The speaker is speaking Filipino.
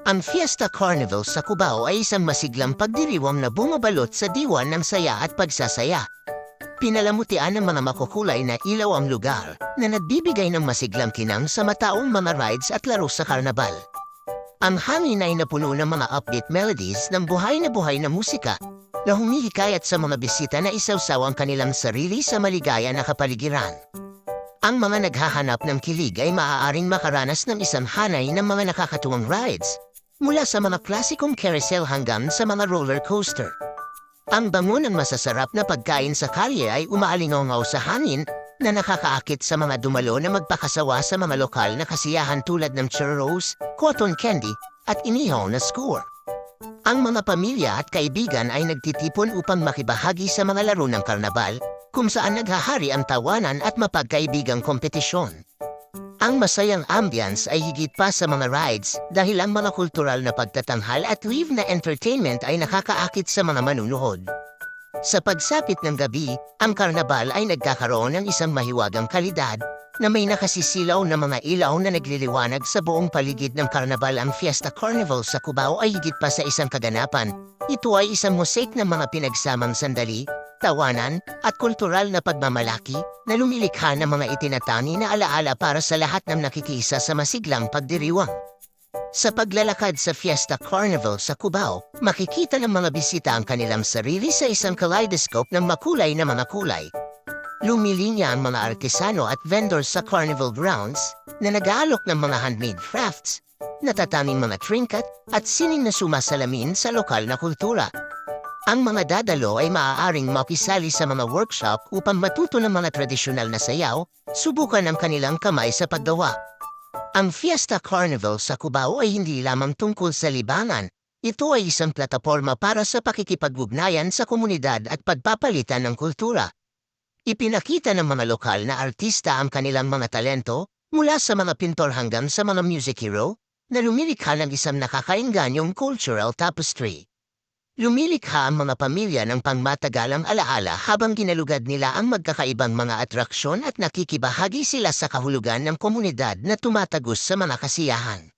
Ang Fiesta Carnival sa Cubao ay isang masiglang pagdiriwang na bumabalot sa diwan ng saya at pagsasaya. Pinalamutian ng mga makukulay na ilaw ang lugar na nagbibigay ng masiglang kinang sa mataong mga rides at laro sa karnabal. Ang hangin ay napuno ng mga upbeat melodies ng buhay na musika na humihikayat sa mga bisita na isawsaw ang kanilang sarili sa maligaya na kapaligiran. Ang mga naghahanap ng kilig ay maaaring makaranas ng isang hanay ng mga nakakatuwang rides, mula sa mga klasikong carousel hanggang sa mga roller coaster. Ang bango ng masasarap na pagkain sa kalye ay umaalingaw sa hangin na nakakaakit sa mga dumalo na magpakasawa sa mga lokal na kasiyahan tulad ng churros, cotton candy, at inihaw na skewer. Ang mga pamilya at kaibigan ay nagtitipon upang makibahagi sa mga laro ng karnabal, kung saan naghahari ang tawanan at mapagkaibigang kompetisyon. Ang masayang ambience ay higit pa sa mga rides dahil ang mga kultural na pagtatanghal at live na entertainment ay nakakaakit sa mga manunood. Sa pagsapit ng gabi, ang karnabal ay nagkakaroon ng isang mahiwagang kalidad na may nakasisilaw na mga ilaw na nagliliwanag sa buong paligid ng karnabal. Ang Fiesta Carnival sa Cubao ay higit pa sa isang kaganapan. Ito ay isang mosaic ng mga pinagsamang sandali, tawanan, at kultural na pagmamalaki na lumilikha ng mga itinatani na alaala para sa lahat ng nakikisa sa masiglang pagdiriwang. Sa paglalakad sa Fiesta Carnival sa Cubao, makikita ng mga bisita ang kanilang sarili sa isang kaleidoscope ng makulay na mga kulay. Lumilinya ang mga artisano at vendors sa carnival grounds na nag-aalok ng mga handmade crafts, natataming mga trinket at sining na sumasalamin sa lokal na kultura. Ang mga dadalo ay maaaring makisali sa mga workshop upang matuto ng mga tradisyonal na sayaw, subukan ang kanilang kamay sa paggawa. Ang Fiesta Carnival sa Cubao ay hindi lamang tungkol sa libangan. Ito ay isang plataporma para sa pakikipag-ugnayan sa komunidad at pagpapalitan ng kultura. Ipinakita ng mga lokal na artista ang kanilang mga talento, mula sa mga pintor hanggang sa mga music hero, na lumilikha ng isang nakakainganyong cultural tapestry. Lumilikha ang mga pamilya ng pangmatagalang alaala habang ginalugad nila ang magkakaibang mga atraksyon at nakikibahagi sila sa kahulugan ng komunidad na tumatagos sa mga kasiyahan.